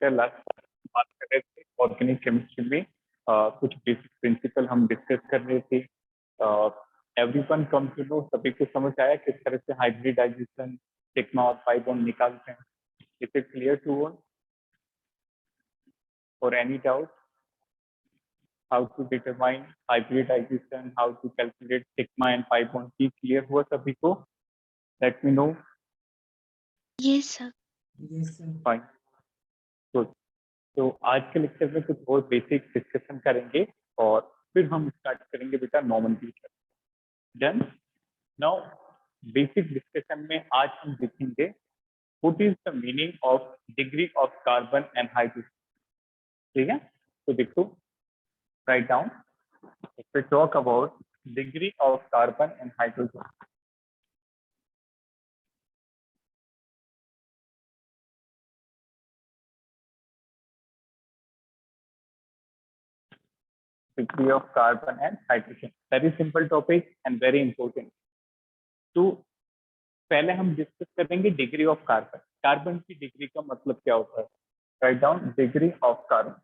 Last बात कर रहे थे ऑर्गेनिक केमिस्ट्री में कुछ बेसिक प्रिंसिपल हम डिस्कस कर रहे थे। एवरीवन कम टू नो, सभी को समझ आया किस तरह से हाइब्रिडाइजेशन सिग्मा और पाई बॉन्ड निकालते हैं। Is it clear to all और any doubt? How to determine hybridization, how to calculate sigma and pi bond की क्लियर हुआ सभी को? Let me know. Yes sir. Fine, good. तो आज के लेक्चर में कुछ बहुत बेसिक डिस्कशन करेंगे और फिर हम स्टार्ट करेंगे बेटा nomenclature. Done. Now basic discussion में आज हम देखेंगे what is the meaning of degree of carbon and hydrogen. ठीक है, तो देखो, write down. If we talk about degree of carbon and hydrogen, degree of carbon and hydrogen, very simple topic and very important. तो पहले हम discuss करेंगे degree of carbon. Carbon की degree का मतलब क्या होता है? Write down degree of carbon.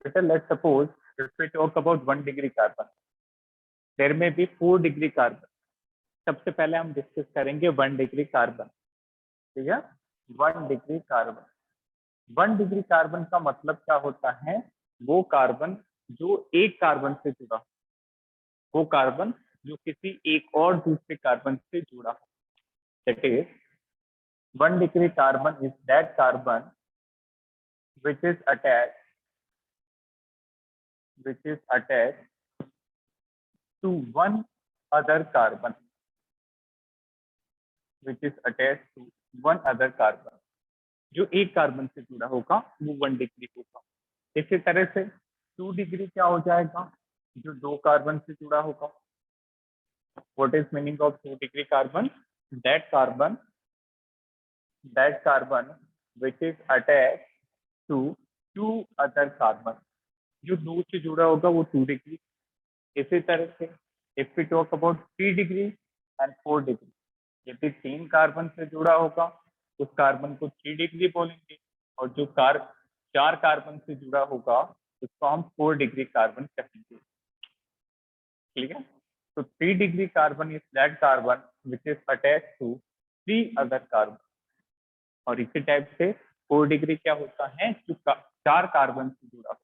बेटा let's suppose if we talk about 1 degree carbon, there may be 4 degree carbon. सबसे पहले हम डिस्कस करेंगे 1 डिग्री कार्बन। ठीक है, 1 डिग्री कार्बन। 1 डिग्री कार्बन का मतलब क्या होता है? वो कार्बन जो एक कार्बन से जुड़ा हो, वो कार्बन जो किसी एक और दूसरे कार्बन से जुड़ा हो। That is 1 degree carbon is that carbon which is attached to one other carbon, जो एक कार्बन से जुड़ा होगा वो 1 डिग्री होगा। इसी तरह से 2 डिग्री क्या हो जाएगा? जो 2 कार्बन से जुड़ा होगा। What is meaning of 2 degree carbon? That carbon which is attached to 2 other carbon, जो 2 से जुड़ा होगा वो 2 डिग्री। इसी तरह से if we talk about 3 degree and 4 degree, यदि 3 कार्बन से जुड़ा होगा उस कार्बन को 3 डिग्री बोलेंगे, और जो 4 कार्बन से जुड़ा होगा उसको हम 4 डिग्री कार्बन कहेंगे। ठीक है, तो 3 degree carbon is that carbon which is attach to 3 other carbon. और इसी टाइप से 4 डिग्री क्या होता है? जो 4 कार्बन से जुड़ा हो,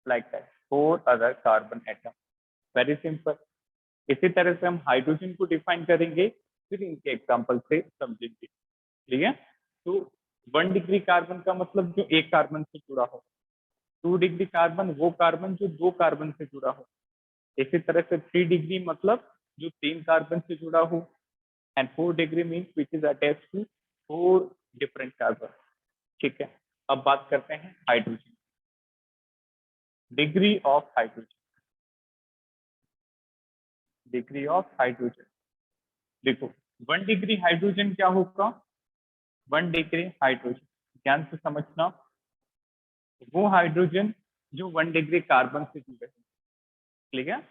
like that 4 other carbon atom. Very simple. इसी तरह से हम हाइड्रोजन को डिफाइन करेंगे, फिर इनके एग्जांपल से समझेंगे। ठीक है, तो 1 डिग्री कार्बन का मतलब जो एक कार्बन से जुड़ा हो, 2 डिग्री कार्बन वो कार्बन जो 2 कार्बन से जुड़ा हो, इसी तरह से 3 डिग्री मतलब जो 3 कार्बन से जुड़ा हो, and 4 degree means which is attach to 4 different carbon. ठीक है, अब बात करते हैं hydrogen, degree of hydrogen. Degree of hydrogen देखो, 1 डिग्री हाइड्रोजन क्या होगा? 1 डिग्री हाइड्रोजन, ध्यान से समझना, वो हाइड्रोजन जो 1 डिग्री कार्बन से जुड़े हैं। ठीक है,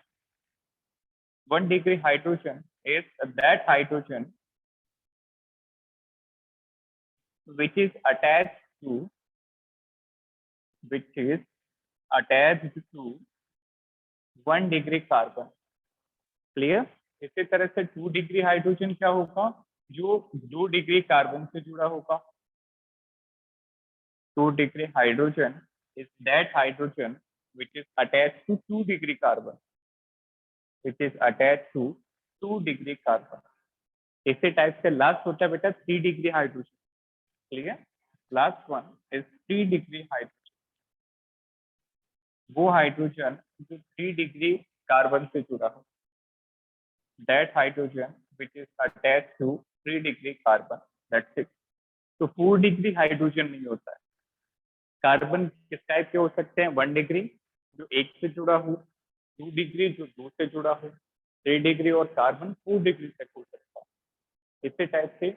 1 degree hydrogen is that hydrogen which is attached to 1 degree carbon. Clear? इसी तरह से 2 डिग्री हाइड्रोजन क्या होगा? जो 2 डिग्री कार्बन से जुड़ा होगा। 2 degree hydrogen is that hydrogen which is attached to 2 degree carbon, इसी टाइप से लास्ट होता है बेटा 3 डिग्री हाइड्रोजन। ठीक है, last one is 3 degree hydrogen, वो हाइड्रोजन जो 3 डिग्री कार्बन से जुड़ा हो, that hydrogen which is attached to 3 degree carbon, that's it. तो 4 डिग्री हाइड्रोजन नहीं होता है। कार्बन किस टाइप के हो सकते हैं? 1 डिग्री जो 1 से जुड़ा हो, 2 डिग्री जो 2 से जुड़ा हो, 3 डिग्री और कार्बन 4 डिग्री तक हो सकता है। इसी टाइप से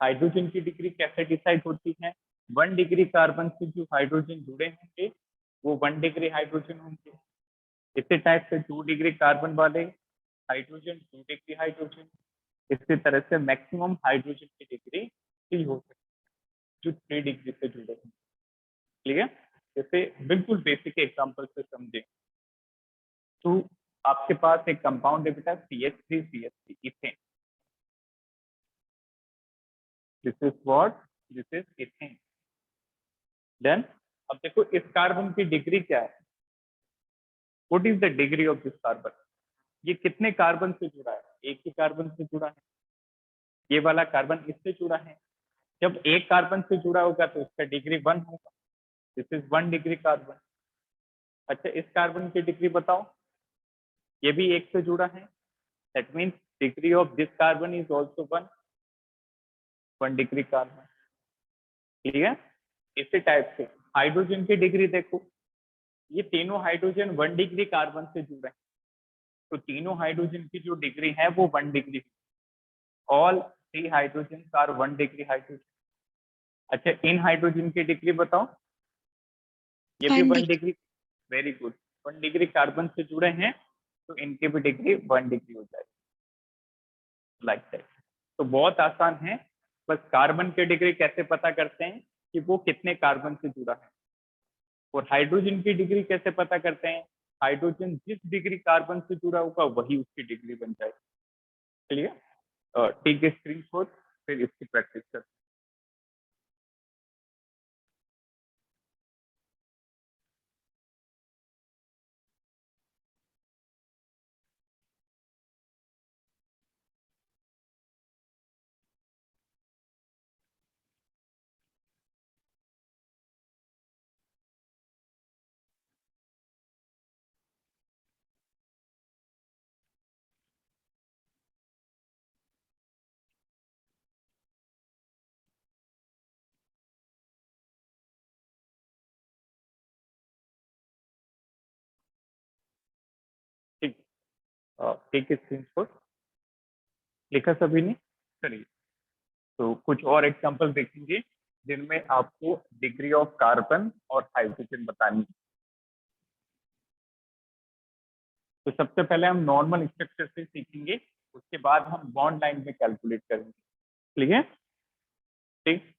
हाइड्रोजन की डिग्री कैसे डिसाइड होती है? 1 डिग्री कार्बन से जो हाइड्रोजन जुड़े होंगे वो 1 डिग्री हाइड्रोजन होंगे। इसी टाइप से 2 डिग्री कार्बन वाले हाइड्रोजन 2 डिग्री हाइड्रोजन। इसी तरह से मैक्सिमम हाइड्रोजन की डिग्री 3 हो सकते हैं जो 3 डिग्री से जुड़े हैं। क्लियर? जैसे बिल्कुल बेसिक एग्जांपल से समझें तो आपके पास एक कंपाउंड है बेटा CH3CH3 ethane. This is what? This is ethane. Then अब देखो इस कार्बन की डिग्री क्या है? What is the degree of this carbon? ये कितने कार्बन से जुड़ा है? एक ही कार्बन से जुड़ा है। ये वाला कार्बन इससे जुड़ा है। जब एक कार्बन से जुड़ा होगा तो इसका डिग्री 1 होगा। This is 1 degree carbon. अच्छा इस कार्बन की डिग्री बताओ। ये भी एक से जुड़ा है। That means degree of this carbon is also 1 degree carbon. ठीक है? इसी टाइप से हाइड्रोजन की डिग्री देखो। ये तीनों हाइड्रोजन 1 डिग्री कार्बन से जुड़े हैं। तो तीनों हाइड्रोजन की जो डिग्री है वो 1 degree. All 3 hydrogen are 1 degree hydrogen. अच्छा इन हाइड्रोजन की डिग्री बताओ। ये भी 1 1 degree. Degree. Very good. 1 degree carbon से जुड़े हैं तो इनकी भी डिग्री 1 डिग्री हो जाएगी। Like that. तो बहुत आसान है। बस कार्बन की डिग्री कैसे पता करते हैं कि वो कितने कार्बन से जुड़ा है, और हाइड्रोजन की डिग्री कैसे पता करते हैं? हाइड्रोजन जिस डिग्री कार्बन से जुड़ा होगा वही उसकी डिग्री बन जाएगी। क्लियर? टेक ए स्क्रीनशॉट फिर इसकी प्रैक्टिस कर। ठीक। Take a screenshot. लिखा सभी ने? चलिए तो कुछ और एग्जांपल देखेंगे जिनमें आपको डिग्री ऑफ कार्बन और हाइड्रोजन बतानी है। तो सबसे पहले हम नॉर्मल स्ट्रक्चर से सीखेंगे, उसके बाद हम बॉन्ड लाइन में कैलकुलेट करेंगे। क्लियर? ठीक।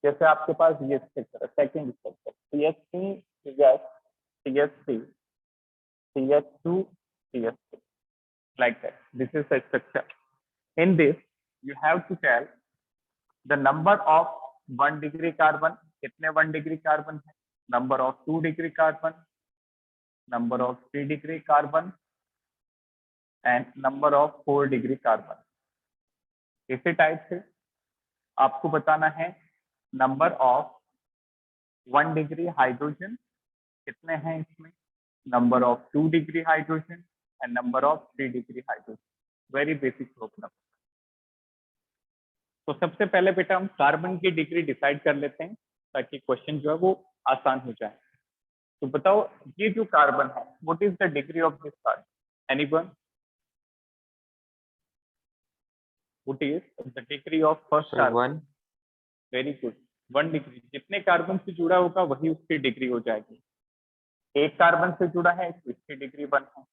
जैसे आपके पास ये स्ट्रक्चर है, second structure CH3 CH3 CH2 CH3 like that. This is the structure. In this, you have to tell the number of 1 degree carbon. कितने 1 degree carbon है? Number of 2 degree carbon, number of 3 degree carbon, and number of 4 degree carbon. इसी type से आपको बताना है number of 1 degree hydrogen कितने हैं इसमें, number of 2 degree hydrogen and number of 3 degree hydrogen. Very basic problem. तो सबसे पहले बेटा हम कार्बन की डिग्री डिसाइड कर लेते हैं ताकि क्वेश्चन जो है वो आसान हो जाए। तो बताओ ये जो कार्बन है what is the degree of this carbon? Anyone? What is the degree of first carbon? 1. Very good. 1 degree. जितने कार्बन से जुड़ा होगा वही उसकी डिग्री हो जाएगी। एक कार्बन से जुड़ा है तो इसकी डिग्री 1 है।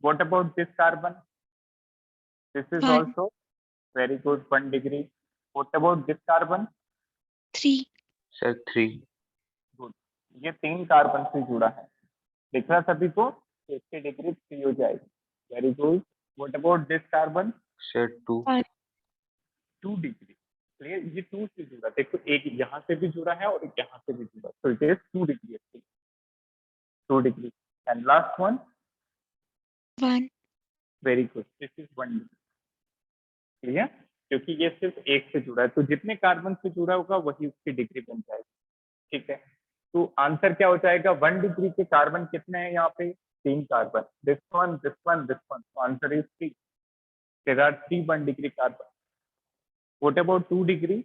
What about this carbon? This is 1 also very good 1 degree. What about this carbon? 3 Sir, 3. Good. ये 3 कार्बन से जुड़ा है। दिख रहा सभी को? तो इसकी डिग्री 3 हो जाएगी। Very good. What about this carbon? Sir, 2. 1 2 degree. Clear? ये 2 से जुड़ा, देखो एक यहाँ से भी जुड़ा है और एक यहाँ से भी जुड़ा, तो it is 2 degree. 2 degree. And last one? 1 very good, this is 1 degree. Clear? क्योंकि ये सिर्फ एक से जुड़ा है, तो जितने कार्बन से जुड़ा होगा वही उसकी डिग्री बन जाएगी। ठीक है? तो आंसर क्या हो जाएगा? 1 डिग्री के कार्बन कितने हैं यहाँ पे? 3 carbon. This one, this one, this one. तो answer is 3। There are 3 1 degree carbon. What about 2 degree?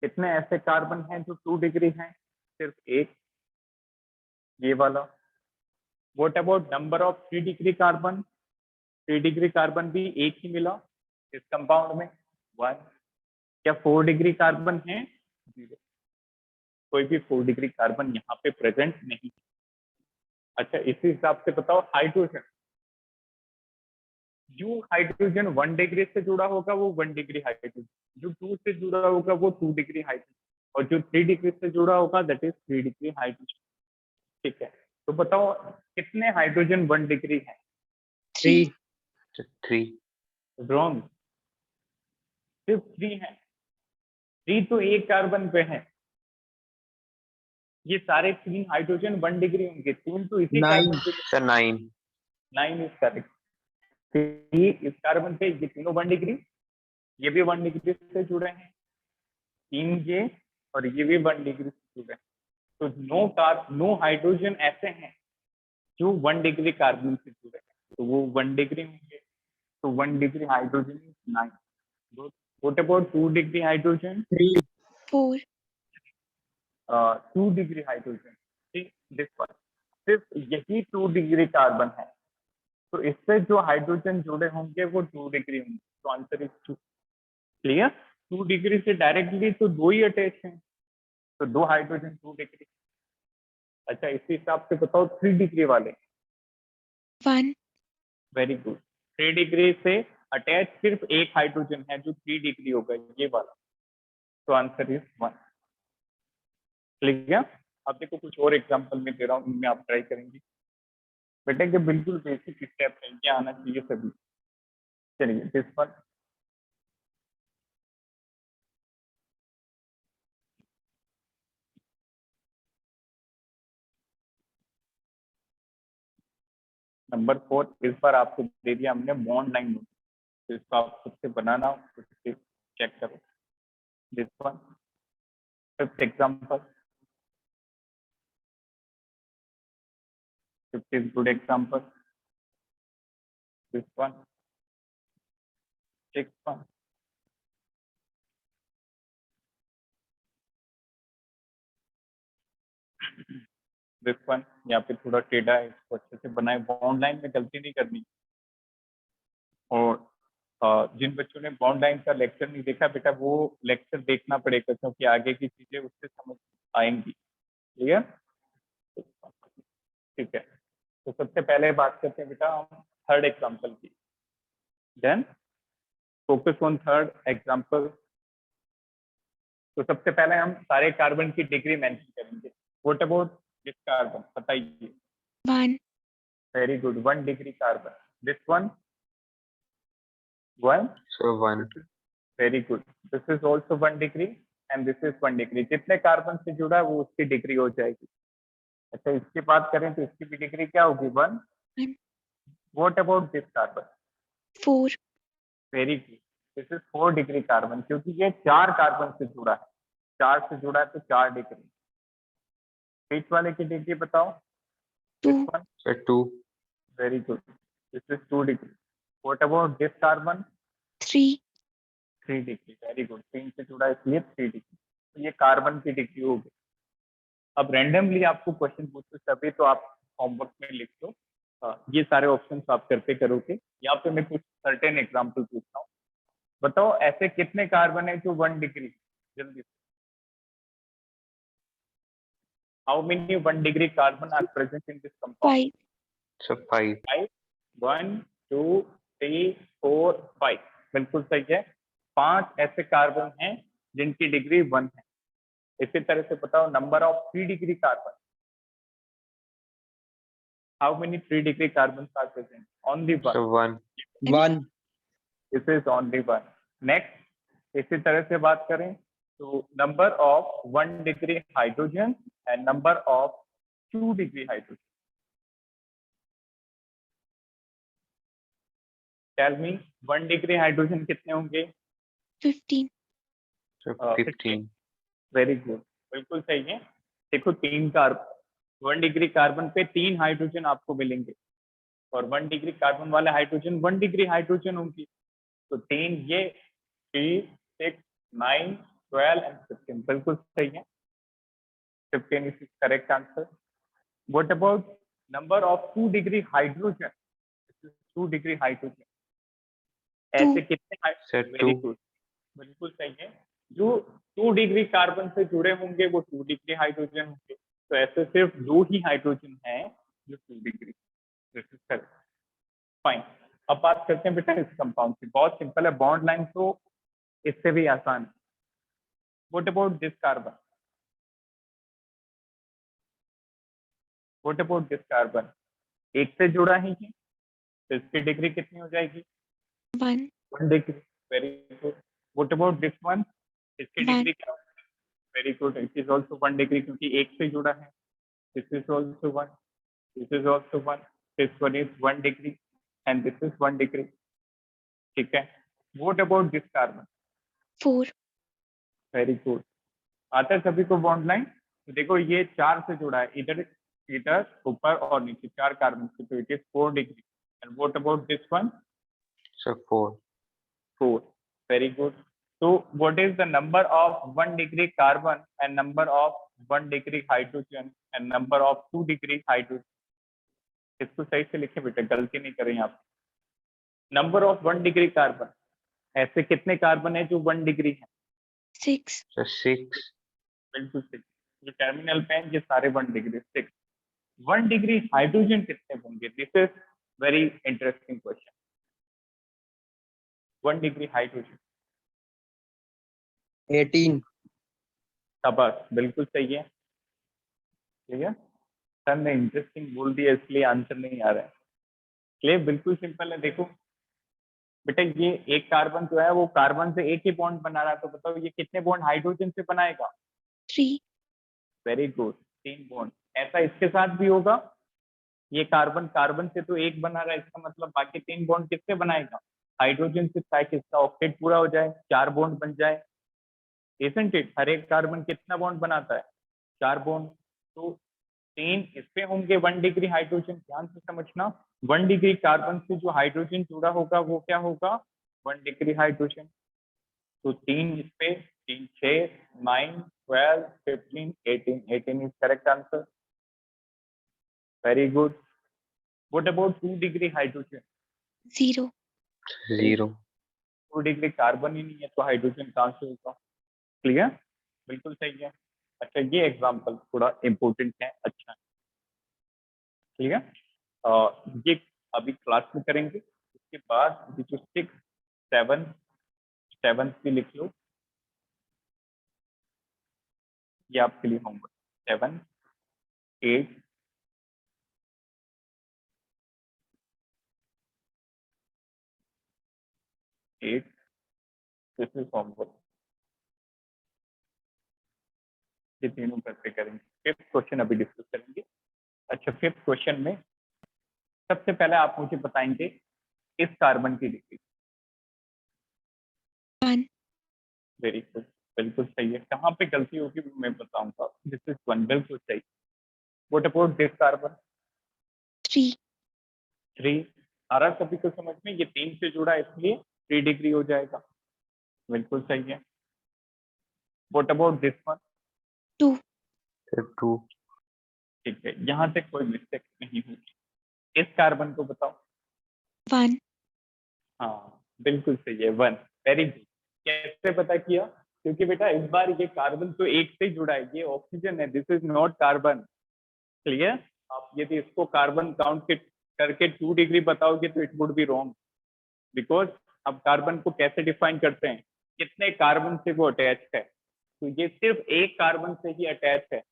कितने ऐसे कार्बन हैं जो 2 डिग्री हैं? सिर्फ एक, ये वाला। What about number of 3 degree carbon? 3 degree carbon भी एक ही मिला इस कंपाउंड में, 1। क्या 4 डिग्री कार्बन है? 0। कोई भी 4 डिग्री कार्बन यहाँ पे प्रेजेंट नहीं। अच्छा इसी हिसाब से बताओ हाइड्रोजन। जो हाइड्रोजन 1 डिग्री से जुड़ा होगा वो 1 डिग्री हाइड्रोजन, जो 2 से जुड़ा होगा वो 2 डिग्री हाइड्रोजन, और जो 3 डिग्री से जुड़ा होगा दैट इज 3 डिग्री हाइड्रोजन। ठीक है, तो बताओ कितने हाइड्रोजन 1 डिग्री है? 3. 3. रॉन्ग, सिर्फ 3 है। 3 तो एक कार्बन पे है, ये सारे 3 हाइड्रोजन 1 डिग्री होंगे, 3 तो इसी 9. कार्बन पे। Sir, 9. 9 is correct. 3 इस कार्बन पे, ये तीनों 1 डिग्री, ये भी 1 डिग्री से जुड़े हैं, 3 ये और ये भी 1 डिग्री से जुड़े हैं। तो नो हाइड्रोजन ऐसे हैं जो 1 डिग्री कार्बन से जुड़े हैं, तो वो 1 डिग्री होंगे। तो 1 degree hydrogen is 9। What about 2 degree hydrogen? 3. 4. 2 degree hydrogen, ठीक, दिस वन, सिर्फ यही 2 डिग्री कार्बन है, तो इससे जो हाइड्रोजन जुड़े होंगे वो 2 डिग्री होंगे, तो आंसर इज 2। क्लियर? 2 डिग्री से डायरेक्टली तो 2 ही अटैच हैं, तो 2 हाइड्रोजन 2 डिग्री। अच्छा, इसी हिसाब से बताओ 3 डिग्री वाले। 1. वेरी गुड, 3 डिग्री से अटैच सिर्फ एक हाइड्रोजन है जो 3 डिग्री होगा, ये वाला, तो आंसर इज 1। क्लियर? अब देखो कुछ और एग्जांपल में दे रहा हूँ, इनमें आप ट्राई करेंगे। बेटा ये बिल्कुल बेसिक स्टेप है, ये आना चाहिए सभी। चलिए दिस वन, नंबर 4, इस बार आपको दे दिया हमने बॉन्ड लाइन नोट, तो इसको आप खुद से बनाना, खुद से चेक करो। This one, fifth example, fifth is good example. This one, six one, this one, यहाँ पे थोड़ा टेढ़ा है, इसको अच्छे से बनाए, बॉन्ड लाइन में गलती नहीं करनी। और जिन बच्चों ने बॉन्ड लाइन का लेक्चर नहीं देखा बेटा, वो लेक्चर देखना पड़ेगा, क्योंकि आगे की चीजें उससे समझ आएंगी। क्लियर? ठीक है, तो सबसे पहले बात करते हैं बेटा हम थर्ड एग्जांपल की। Then focus on third example. तो सबसे पहले हम सारे कार्बन की डिग्री मेंशन करेंगे। व्हाट अबाउट दिस कार्बन, बताइए। 1. Very good, 1 degree carbon. This one, 1, Sir, 1. Very good. This is also 1 degree and this is 1 degree. जितने कार्बन से जुड़ा है वो उसकी डिग्री हो जाएगी। अच्छा, इसकी बात करें तो इसकी भी डिग्री क्या होगी? 1। 1. What about this carbon? 4. Very good, this is 4 degree carbon, क्योंकि ये 4 कार्बन से जुड़ा है, 4 से जुड़ा है तो 4 डिग्री। बीच वाले की डिग्री बताओ। 2. This one, Sir, 2. Very good, this is 2 degree. What about this carbon? 3. 3 degree, very good, 3 से जुड़ा है इसलिए 3 डिग्री। तो ये कार्बन की डिग्री होगी। अब रैंडमली आपको क्वेश्चन पूछो तभी तो आप होमवर्क में लिख लो। ये सारे ऑप्शंस आप करते करोगे। यहाँ पे मैं कुछ सर्टेन एग्जांपल पूछता हूँ, बताओ ऐसे कितने कार्बन है जो 1 डिग्री, जल्दी से। How many 1 degree carbon are present in this compound? 5. Sir, 5. 5, 1, 2, 3, 4, 5, बिल्कुल सही है। 5 ऐसे कार्बन हैं जिनकी डिग्री 1 है। इसी तरह से बताओ number of 3 degree carbon. How many 3 degree carbon are present? Only 1। Sir, 1. 1. This is only 1। Next, इसी तरह से बात करें तो number of 1 degree hydrogen and number of 2 degree hydrogen. Tell me 1 degree hydrogen कितने होंगे? 15. Sir, 15। 15. वेरी गुड, बिल्कुल सही है। देखो 3 कार्बन, 1 डिग्री कार्बन पे 3 हाइड्रोजन आपको मिलेंगे, और 1 डिग्री कार्बन वाले हाइड्रोजन 1 डिग्री हाइड्रोजन होंगी, तो 3 ये, 3, 6, 9, 12 एंड 15, बिल्कुल सही है। 15 is correct answer. What about number of 2 degree hydrogen? 2 degree hydrogen 2. ऐसे कितने? Sir, very 2. गुड, बिल्कुल सही है। जो 2 डिग्री कार्बन से जुड़े होंगे वो 2 डिग्री हाइड्रोजन होंगे, तो ऐसे सिर्फ 2 ही हाइड्रोजन हैं जो 2 degree. This is correct, fine. अब बात करते हैं बेटा इस कंपाउंड की, बहुत सिंपल है, बॉन्ड लाइन तो इससे भी आसान है। What about this carbon, what about this carbon, एक से जुड़ा है ये, तो इसकी डिग्री कितनी हो जाएगी? 1 1 degree. Very good. What about this one, इसकी 1 डिग्री क्या? Very good, it is also 1 degree क्योंकि एक से जुड़ा है। This is also 1, this is also 1, this one is 1 degree and this is 1 degree. ठीक है। What about this carbon? 4 very good. आता है सभी को बॉन्ड लाइन? तो देखो ये 4 से जुड़ा है, इधर इधर ऊपर और नीचे 4 कार्बन से, तो it is 4 degree. And what about this one? Sir, 4. 4. Very good. So what is the number of 1 degree carbon and number of 1 degree hydrogen and number of 2 degree hydrogen? इसको सही से लिखे बेटा, गलती नहीं करें आप। नंबर ऑफ 1 डिग्री कार्बन, ऐसे कितने कार्बन है जो 1 डिग्री है? 6 Sir, 6. बिल्कुल सही। जो टर्मिनल पे हैं ये सारे 1 डिग्री, 6। 1 डिग्री हाइड्रोजन कितने होंगे? This is very interesting question. 1 degree hydrogen 18 शाबाश, बिल्कुल सही है। ठीक है, सर ने इंटरेस्टिंग बोल दिया इसलिए आंसर नहीं आ रहा है। क्लियर, बिल्कुल सिंपल है। देखो बेटा ये एक कार्बन जो है वो कार्बन से एक ही बॉन्ड बना रहा है, तो बताओ ये कितने बॉन्ड हाइड्रोजन से बनाएगा? 3 वेरी गुड, 3 बॉन्ड। ऐसा इसके साथ भी होगा, ये कार्बन कार्बन से तो एक बना रहा है, इसका मतलब बाकी 3 बॉन्ड किससे बनाएगा? हाइड्रोजन से, ताकि इसका ऑक्टेट पूरा हो जाए, 4 बॉन्ड बन जाए। Isn't it? हर एक कार्बन कितना बॉन्ड बनाता है? 4 बॉन्ड। तो 3 इस पे होंगे 1 डिग्री हाइड्रोजन, ध्यान से समझना। 1 डिग्री कार्बन से जो हाइड्रोजन जुड़ा होगा वो क्या होगा? 1 डिग्री हाइड्रोजन। तो 3 इस पे, 3 6 9 12 15 18, 18 is correct answer. Very good. What about 2 degree hydrogen? 0 0. 2 degree carbon ही नहीं है तो हाइड्रोजन कहाँ से होगा? क्लियर, बिल्कुल सही है। अच्छा ये एग्जाम्पल थोड़ा इम्पोर्टेंट है, अच्छा क्लियर। ये अभी क्लास में करेंगे, उसके बाद ये जो 6 7 7 भी लिख लो, ये आपके लिए होमवर्क। 7 8 8 दिस इज होमवर्क, ये तीनों करके करेंगे। 5th क्वेश्चन अभी डिस्कस करेंगे। अच्छा 5th क्वेश्चन में सबसे पहले आप मुझे बताएंगे इस कार्बन की डिग्री। 1 वेरी गुड, बिल्कुल सही है। कहाँ पे गलती होगी वो मैं बताऊंगा। दिस इज 1, बिल्कुल सही। What about this carbon? 3 3 आ रहा सभी को समझ में? ये 3 से जुड़ा है इसलिए 3 डिग्री हो जाएगा, बिल्कुल सही है। What about this one? 2 Sir, 2. ठीक है, यहाँ तक कोई मिस्टेक नहीं होगी। इस कार्बन को बताओ। 1 हाँ बिल्कुल सही है, 1। Very good. कैसे पता किया? क्योंकि बेटा इस बार ये कार्बन तो एक से जुड़ा है, ये ऑक्सीजन है, this is not carbon. Clear? आप यदि इसको कार्बन काउंट करके 2 डिग्री बताओगे तो it would be wrong, because अब कार्बन को कैसे डिफाइन करते हैं? कितने कार्बन से वो अटैच है, तो ये सिर्फ एक कार्बन से ही अटैच है।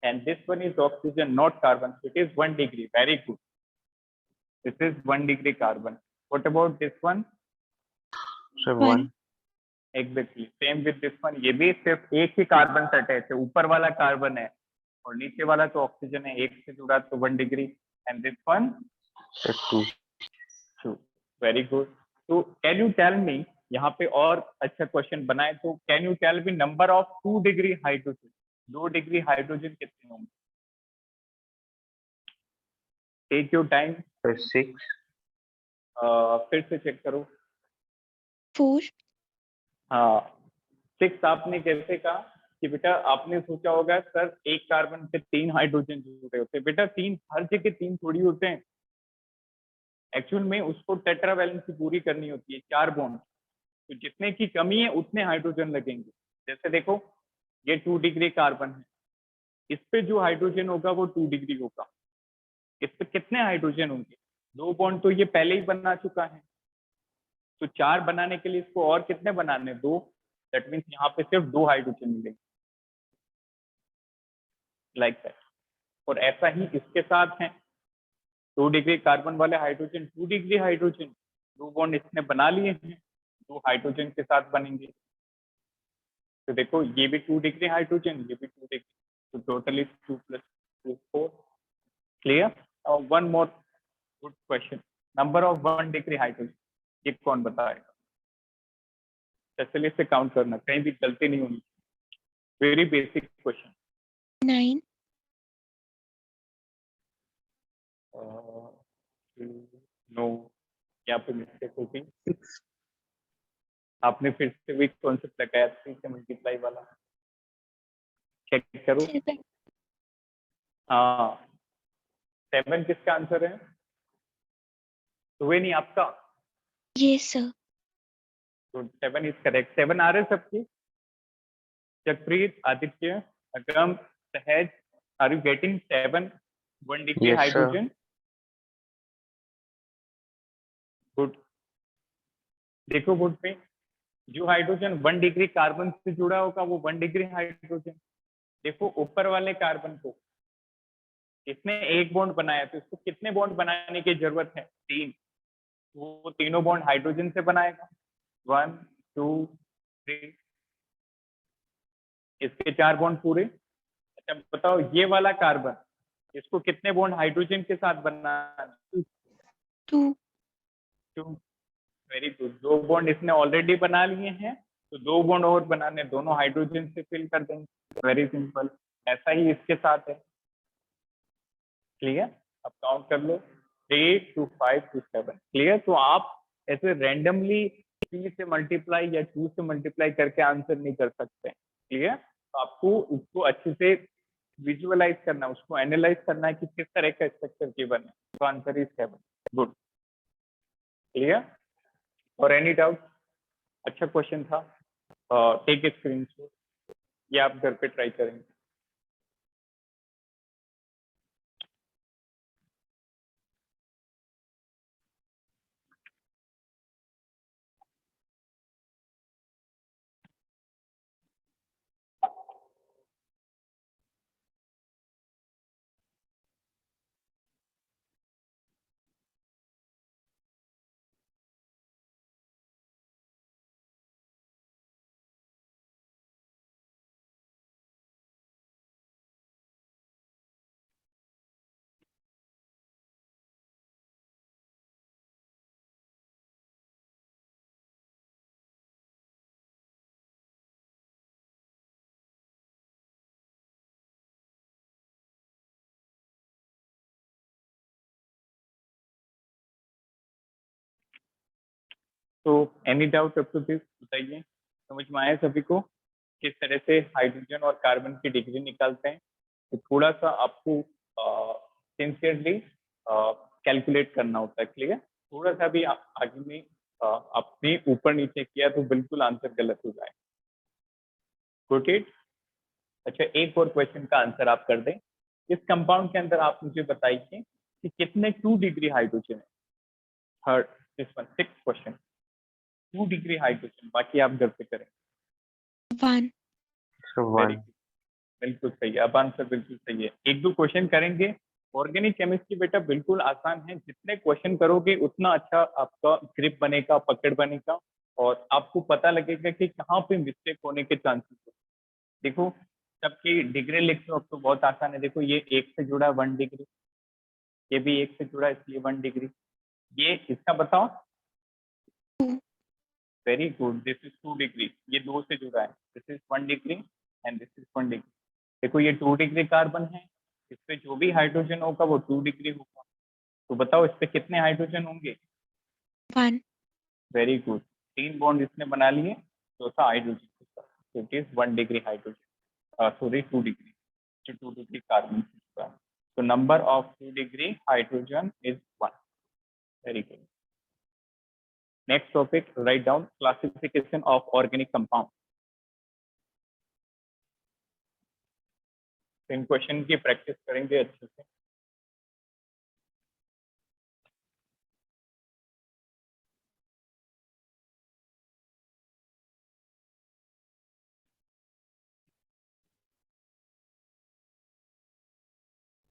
And this one is oxygen not carbon, it is 1 degree. Very good, this is 1 degree carbon. What about this one? Sir, 1 1. Exactly same with this one, ये भी सिर्फ एक ही कार्बन से अटैच है, ऊपर वाला कार्बन है और नीचे वाला तो ऑक्सीजन है, एक से जुड़ा, तो 1 degree. And this one? Sir, 2. 2। Very good. तो कैन यू टेल मी, यहाँ पे और अच्छा क्वेश्चन बनाए तो can you tell me number of 2 degree hydrogen? 2 degree hydrogen कितने होंगे? Take your time, Sir, 6. फिर से चेक करो। 4 हाँ 6 आपने कैसे कहा? कि बेटा आपने सोचा होगा सर एक कार्बन से 3 हाइड्रोजन जुड़े होते हैं। बेटा 3 हर जगह 3 थोड़ी होते हैं, एक्चुअल में उसको टेट्रा वैलेंसी पूरी करनी होती है, 4 बॉन्ड। तो जितने की कमी है उतने हाइड्रोजन लगेंगे। जैसे देखो ये 2 डिग्री कार्बन है, इस पे जो हाइड्रोजन होगा वो 2 डिग्री होगा। इस पे कितने हाइड्रोजन होंगे? 2 बॉन्ड तो ये पहले ही बना चुका है, तो 4 बनाने के लिए इसको और कितने बनाने, 2, दैट मीन्स यहाँ पे सिर्फ 2 हाइड्रोजन मिलेंगे, लाइक दैट। और ऐसा ही इसके साथ है, 2 डिग्री कार्बन वाले हाइड्रोजन, 2 डिग्री हाइड्रोजन, 2 बॉन्ड इसने बना लिए हैं, 2 हाइड्रोजन के साथ बनेंगे। तो देखो ये भी 2 डिग्री हाइड्रोजन, ये भी 2 डिग्री, तो totally 2 + 2 4। Clear? One more good question, number of 1 degree hydrogen, ये कौन बताएगा? चलिए इसे काउंट करना, कहीं भी गलती नहीं होनी, वेरी बेसिक क्वेश्चन। 9, नो, यहाँ पे मिस्टेक होगी, आपने फिर से वही कॉन्सेप्ट लगाया 3 से मल्टीप्लाई वाला, चेक करो। 7, हाँ, 7 किसका आंसर है? तो वे नहीं आपका, yes sir, तो 7 इज करेक्ट। 7 आ रहे हैं सबकी? Jagpreet, Aditya, Agam, Sahaj, are you getting 7 1 degree Yes, sir. Hydrogen? Good. देखो गुड में जो हाइड्रोजन 1 डिग्री कार्बन से जुड़ा होगा वो 1 डिग्री हाइड्रोजन। देखो ऊपर वाले कार्बन को इसने 1 बॉन्ड बनाया, तो इसको कितने बॉन्ड बनाने की जरूरत है? 3, वो तीनों बॉन्ड हाइड्रोजन से बनाएगा, 1 2 3, इसके 4 बॉन्ड पूरे। अच्छा बताओ ये वाला कार्बन, इसको कितने बॉन्ड हाइड्रोजन के साथ बनाना? 2, 2, वेरी गुड। 2 बॉन्ड इसने ऑलरेडी बना लिए हैं, तो 2 बॉन्ड और बनाने, दोनों हाइड्रोजन से फिल कर देंगे, वेरी सिंपल। ऐसा ही इसके साथ है। क्लियर? अब काउंट कर लो, 3 2 5 2 7। क्लियर? तो आप ऐसे रैंडमली 3 से मल्टीप्लाई या 2 से मल्टीप्लाई करके आंसर नहीं कर सकते। क्लियर? तो आपको उसको अच्छे से विजुअलाइज करना, उसको एनालाइज करना है कि किस तरह का स्ट्रक्चर गिवन है, तो आंसर इज 7। गुड। क्लियर? और एनी डाउट? अच्छा क्वेश्चन था, टेक ए स्क्रीनशॉट, ये आप घर पे ट्राई करेंगे। तो any doubt up to this बताइए, समझ में आया सभी को किस तरह से हाइड्रोजन और कार्बन की डिग्री निकालते हैं? तो थोड़ा सा आपको सिंसियरली कैलकुलेट करना होता है। क्लियर? थोड़ा सा भी आगे में आपने ऊपर नीचे किया तो बिल्कुल आंसर गलत हो जाए। Good it. अच्छा एक और क्वेश्चन का आंसर आप कर दें, इस कंपाउंड के अंदर आप मुझे बताइए कि कितने 2 डिग्री हाइड्रोजन है? Third, this one 6 question, 2 degree hydrogen, बाकी आप घर पे करें। 1, So वेरी 1. गुड, बिल्कुल सही है, अब आंसर बिल्कुल सही है। एक दो क्वेश्चन करेंगे। ऑर्गेनिक केमिस्ट्री बेटा बिल्कुल आसान है, जितने क्वेश्चन करोगे उतना अच्छा आपका ग्रिप बनेगा, पकड़ बनेगा, और आपको पता लगेगा कि कहाँ पे मिस्टेक होने के चांसेस है। देखो सबकी डिग्री लिख लो, अब तो बहुत आसान है। देखो ये 1 से जुड़ा 1 डिग्री, ये भी 1 से जुड़ा इसलिए 1 डिग्री, ये इसका बताओ। 2, very good, this is 2 degree, ये 2 से जुड़ा है, this is 1 degree and this is 1 degree. देखो ये 2 डिग्री कार्बन है, इस पे जो भी हाइड्रोजन होगा वो 2 डिग्री होगा, तो बताओ इस पे कितने हाइड्रोजन होंगे? 1, वेरी गुड, 3 बॉन्ड इसने बना लिए, चौथा हाइड्रोजन के साथ, तो it is 1 degree hydrogen, sorry 2 degree, जो 2 डिग्री कार्बन से जुड़ा है। तो number of 2 degree hydrogen is 1। Very good. Next topic, write down classification of organic compound. In question की प्रैक्टिस करेंगे अच्छे से।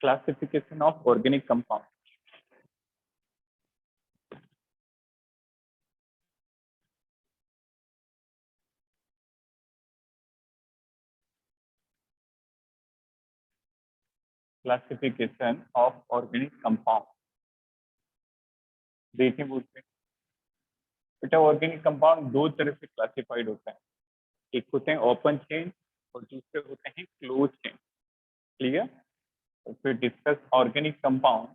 Classification of organic compound. Classification of organic compound. देखिए बोलते हैं बेटा ऑर्गेनिक कंपाउंड दो तरह से क्लासिफाइड होता है. एक होते हैं ओपन चेन और दूसरे होते हैं क्लोज चेन. क्लियर. तो फिर discuss organic compound.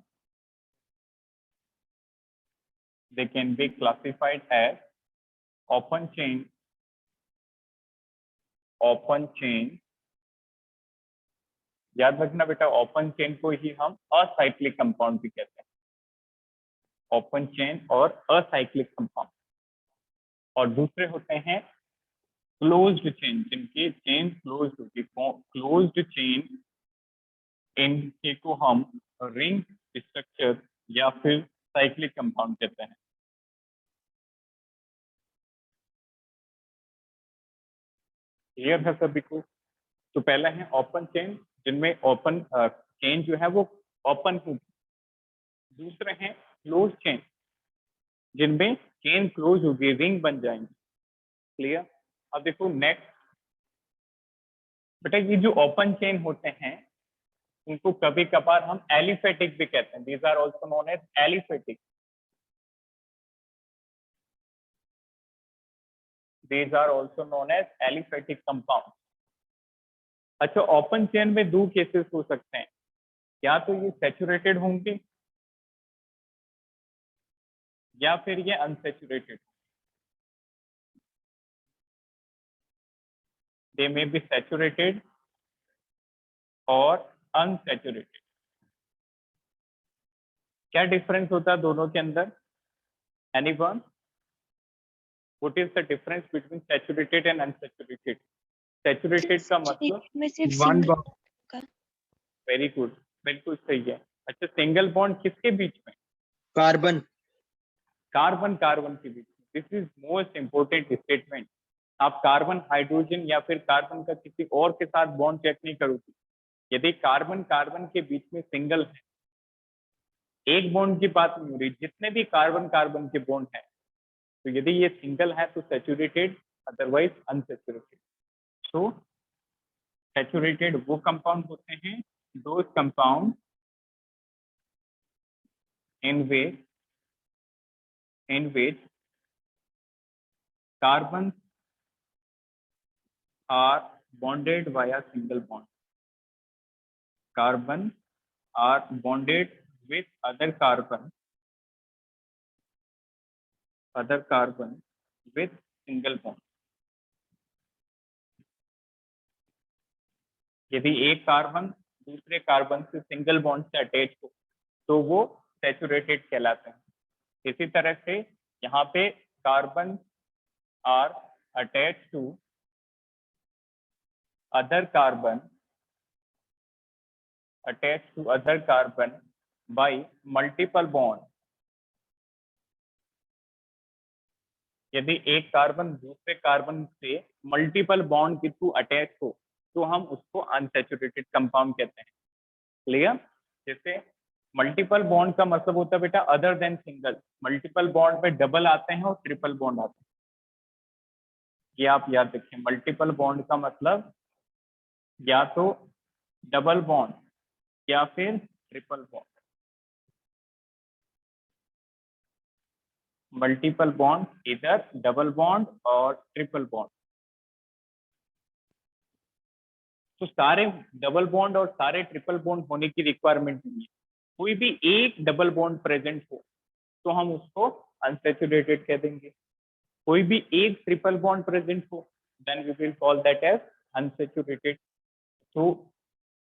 They can be classified as open chain, याद रखना बेटा ओपन चेन को ही हम असाइक्लिक कंपाउंड भी कहते हैं. ओपन चेन और असाइक्लिक कंपाउंड. और दूसरे होते हैं क्लोज्ड चेन, जिनकी चेन क्लोज्ड होती है. क्लोज्ड चेन इनके को हम रिंग स्ट्रक्चर या फिर साइक्लिक कंपाउंड कहते हैं. क्लियर है सभी को. तो पहला है ओपन चेन, जिनमें ओपन चेन जो है वो ओपन होगी. दूसरे हैं क्लोज चेन, जिनमें चेन क्लोज होगी, रिंग बन जाएंगे. क्लियर. अब देखो नेक्स्ट बेटा, ये जो ओपन चेन होते हैं उनको कभी कभार हम एलिफेटिक भी कहते हैं. These are also known as aliphatic. These are also known as aliphatic compounds. अच्छा, ओपन चेन में दो केसेस हो सकते हैं. या तो ये सैचुरेटेड होंगे या फिर ये unsaturated. They may be saturated और unsaturated. क्या डिफरेंस होता है दोनों के अंदर? Anyone? What is the difference between saturated and unsaturated? Saturated का मतलब में सिर्फ one single bond. Very good, बिल्कुल सही है. अच्छा, सिंगल बॉन्ड किसके बीच में? कार्बन. कार्बन कार्बन के बीच में. This is most important statement. आप कार्बन हाइड्रोजन या फिर कार्बन का किसी और के साथ बॉन्ड चेक नहीं करोगे. यदि कार्बन कार्बन के बीच में सिंगल है, एक बॉन्ड की बात नहीं हो रही, जितने भी कार्बन कार्बन के बॉन्ड हैं, तो यदि ये सिंगल है तो सैचुरेटेड, अदरवाइज अनसैचुरेटेड. सो सैचुरेटेड वो कंपाउंड होते हैं, those compound in which carbons are bonded via single bond. Carbon are bonded with other carbon with single bond. यदि एक कार्बन दूसरे कार्बन से सिंगल बॉन्ड से अटैच हो तो वो सैचुरेटेड कहलाते हैं. इसी तरह से यहाँ पे carbon are attach to other carbon by multiple bond. यदि एक कार्बन दूसरे कार्बन से मल्टीपल बॉन्ड के थ्रू अटैच हो तो हम उसको अनसैचुरेटेड कंपाउंड कहते हैं. क्लियर. जैसे मल्टीपल बॉन्ड का मतलब होता है बेटा other than single. Multiple bond में डबल आते हैं और ट्रिपल बॉन्ड आते हैं. ये आप याद रखें. मल्टीपल बॉन्ड का मतलब या तो डबल बॉन्ड या फिर ट्रिपल बॉन्ड. मल्टीपल बॉन्ड, इधर डबल बॉन्ड और ट्रिपल बॉन्ड. तो सारे डबल बॉन्ड और सारे ट्रिपल बॉन्ड होने की रिक्वायरमेंट नहीं है. कोई भी एक डबल बॉन्ड प्रेजेंट हो तो हम उसको अनसैचुरेटेड कह देंगे. कोई भी एक ट्रिपल बॉन्ड प्रेजेंट हो then we will call that as unsaturated. तो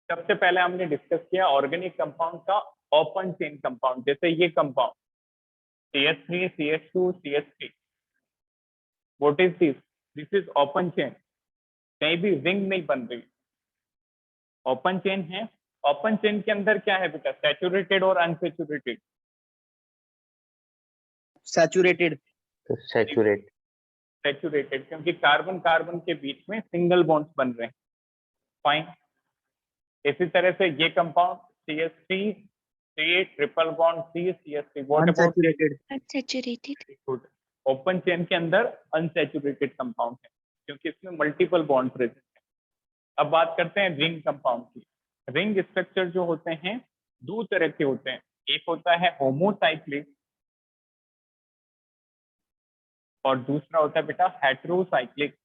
सबसे पहले हमने डिस्कस किया ऑर्गेनिक कंपाउंड का ओपन चेन कंपाउंड. जैसे ये compound CH3 CH2 CH3. What is this? This is open chain. कहीं भी रिंग नहीं बन रही, ओपन चेन है. ओपन चेन के अंदर क्या है बेटा? सैचुरेटेड और अनसैचुरेटेड. सैचुरेटेड. सैचुरेट. सैचुरेटेड क्योंकि कार्बन कार्बन के बीच में सिंगल बॉन्ड्स बन रहे हैं. फाइन. इसी तरह से ये compound CH3 create triple bond CH3. What about Unsaturated. Unsaturated. Good? Open chain के अंदर अनसैचुरेटेड कंपाउंड है क्योंकि इसमें मल्टीपल बॉन्ड प्रेजेंट है। अब बात करते हैं रिंग कंपाउंड की। रिंग स्ट्रक्चर जो होते हैं दो तरह के होते हैं, एक होता है होमोसाइक्लिक और दूसरा होता है बेटा हेटेरोसाइक्लिक।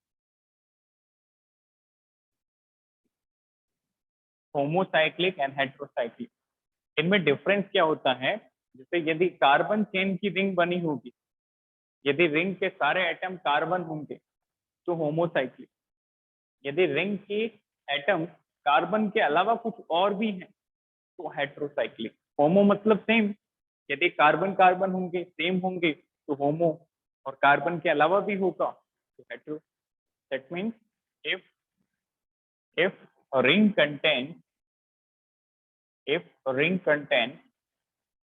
होमोसाइक्लिक एंड हेटेरोसाइक्लिक, इनमें डिफरेंस क्या होता है? जैसे यदि कार्बन चेन की रिंग बनी होगी, यदि रिंग के सारे एटम कार्बन होंगे तो होमोसाइक्लिक। यदि रिंग की एटम कार्बन के अलावा कुछ और भी हैं तो हेटेरोसाइक्लिक। होमो मतलब सेम, यदि कार्बन कार्बन होंगे सेम होंगे तो होमो, और कार्बन के अलावा भी होगा तो hetero. That means if a ring contains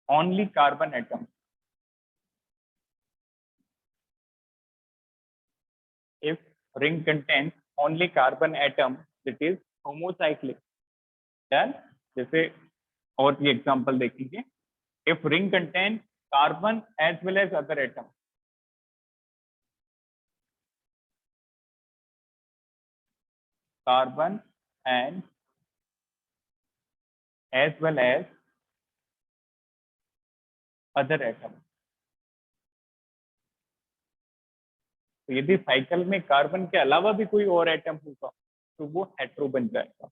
only carbon atom, if ring contains only carbon atom, it is homocyclic. Then जैसे और भी एग्जांपल देखेंगे, if ring contains carbon as well as other atom, carbon and as well as other atom, तो यदि cycle में carbon के अलावा भी कोई और एटम होगा तो वो हेटेरो बन जाएगा।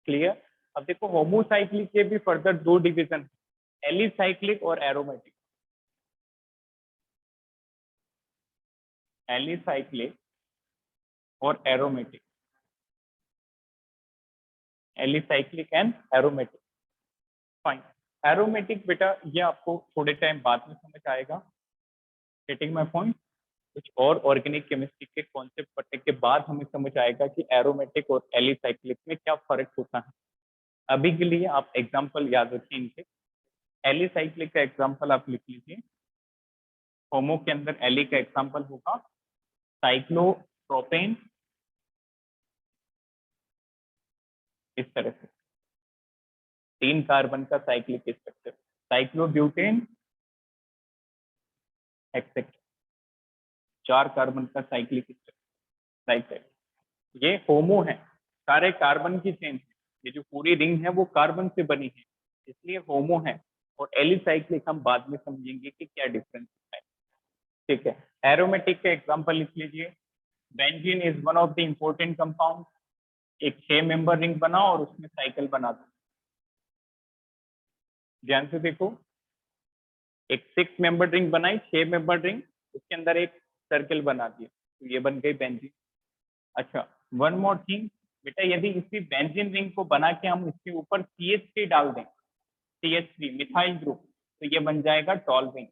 क्लियर? अब देखो होमोसाइक्लिक के भी फर्दर दो डिवीजन, एलिसाइक्लिक और एरोमेटिक। एलिसाइक्लिक और aromatic, alicyclic and aromatic. Fine. Aromatic बेटा ये आपको थोड़े टाइम बाद में समझ आएगा। Getting my point? कुछ और ऑर्गेनिक केमिस्ट्री के कॉन्सेप्ट पढ़ने के बाद हमें समझ आएगा कि एरोमेटिक और एलिसाइक्लिक में क्या फर्क होता है। अभी के लिए आप एग्जांपल याद रखिए इनके। एलिसाइक्लिक का एग्जांपल आप लिख लीजिए। होमो के अंदर एली का एग्जांपल होगा साइक्लोप्रोपेन, इस तरह से 3 कार्बन का cyclic structure, cyclobutane etcetera 4 carbon का साइक्लिक स्ट्रक्चर। ये होमो है, सारे कार्बन की चेन है, ये जो पूरी रिंग है वो कार्बन से बनी है, इसलिए होमो है। और एलिसाइक्लिक हम बाद में समझेंगे कि क्या डिफरेंस है। ठीक है, एरोमेटिक का एग्जांपल लिख लीजिए। Benzene is one of the important compound. एक 6 मेंबर रिंग बना और उसमें साइकिल बना दो। ध्यान से देखो, एक 6 मेंबर रिंग बनाई, 6 मेंबर रिंग, उसके अंदर एक सर्कल बना दिया, तो ये बन गई बेंजीन। अच्छा, वन मोर थिंग बेटा, यदि इसी बेंजीन रिंग को बना के हम इसके ऊपर CH3 डाल दें, CH3 मिथाइल ग्रुप, तो ये बन जाएगा टॉल्यूइन।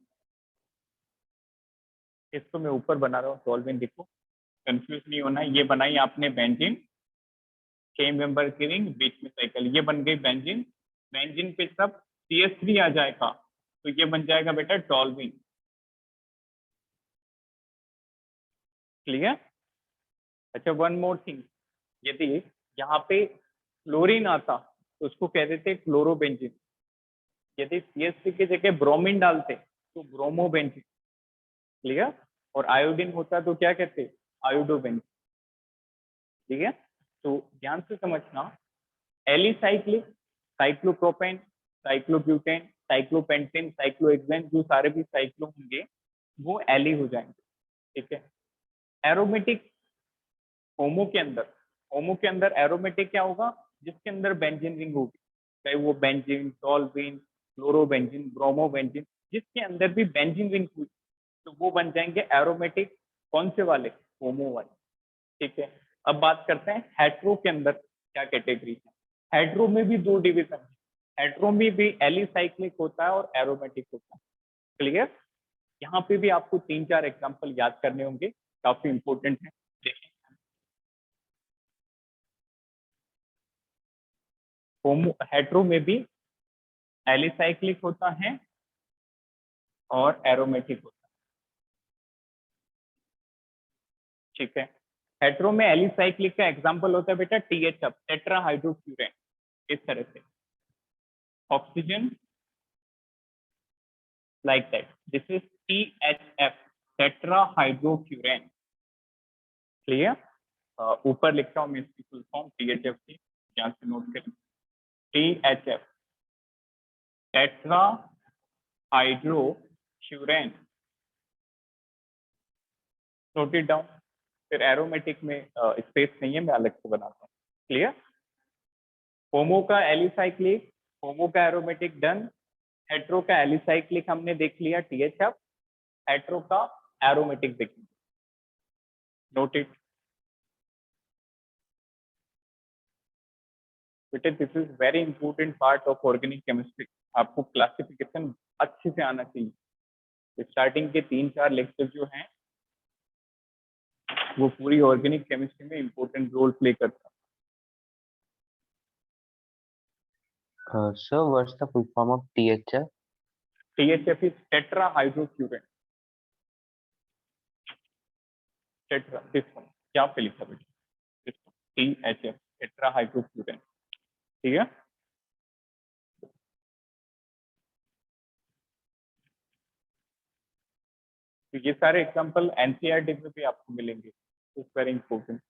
इसको मैं ऊपर बना रहा हूँ टॉल्यूइन, देखो कंफ्यूज नहीं होना। ये बनाई आपने बेंजीन, 6 मेंबर की रिंग, बीच में साइकिल, ये बन गई बेंजीन। बेंजीन पे सब CH3 आ जाएगा तो ये बन जाएगा बेटा टॉल्यूइन। क्लियर? अच्छा, वन मोर थिंग, यदि यहाँ पे क्लोरीन आता तो उसको कह देते क्लोरोबेंजीन। यदि CH3 की जगह ब्रोमीन डालते तो ब्रोमोबेंजीन। क्लियर? और आयोडीन होता तो क्या कहते? आयोडोबेंजीन। ठीक है, तो ध्यान से समझना। Alicyclic, cyclopropane, cyclobutane, cyclopentane, cyclohexane, जो सारे भी साइक्लो होंगे वो एली हो जाएंगे। ठीक है। एरोमेटिक, होमो के अंदर एरोमेटिक क्या होगा? जिसके अंदर बेंजीन रिंग होगी, चाहे वो बेंजीन, टॉल्यूइन, क्लोरोबेंजीन, ब्रोमोबेंजीन, जिसके अंदर भी बेंजीन रिंग हुई तो वो बन जाएंगे एरोमेटिक। कौन से वाले? होमो वाले। ठीक है, अब बात करते हैं हेट्रो के अंदर क्या कैटेगरी है। हेट्रो में भी दो डिवीजन है। हेट्रो में भी एलिसाइक्लिक होता है और एरोमेटिक होता है। क्लियर? यहाँ पे भी आपको 3-4 एग्जांपल याद करने होंगे, काफी इंपॉर्टेंट है। देखिए, होमो हेट्रो में भी एलिसाइक्लिक होता है और एरोमेटिक होता है। ठीक है, हेट्रो में एलिसाइक्लिक का एग्जांपल होता है बेटा TH, टेट्राहाइड्रोफ्यूरेन, इस तरह से। oxygen like that. This is THF, tetrahydrofurane. Clear? ऊपर लिखता हूँ मैं इसकी फुल फॉर्म THF की, यहाँ से नोट करें. THF, tetrahydrofurane. Note it down. फिर एरोमेटिक में स्पेस नहीं है, मैं अलग से बनाता हूँ. क्लियर? होमो का एलिसाइक्लिक, होमो का एरोमेटिक डन. हेट्रो का एलिसाइक्लिक हमने देख लिया THF. हेट्रो का एरोमेटिक देखेंगे. Note it. बेटे this is very important part of organic chemistry. आपको क्लासिफिकेशन अच्छे से आना चाहिए. स्टार्टिंग के 3-4 लेक्चर जो हैं वो पूरी ऑर्गेनिक केमिस्ट्री में इंपॉर्टेंट रोल प्ले करता है. Sir, what's the full form of THF? THF is tetrahydrofurane. Tetra, this one क्या पे लिखा बेटा? This one THF, tetrahydrofurane. ठीक है? तो ये सारे एग्जांपल एनसीईआरटी में भी आपको मिलेंगे. It's very important.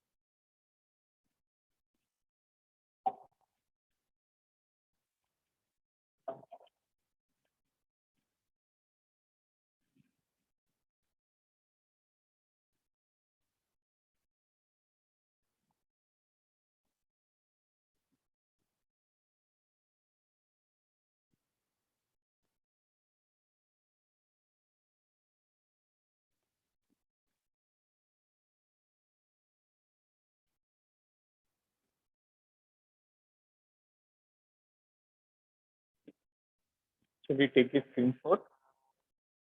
So we take a screenshot.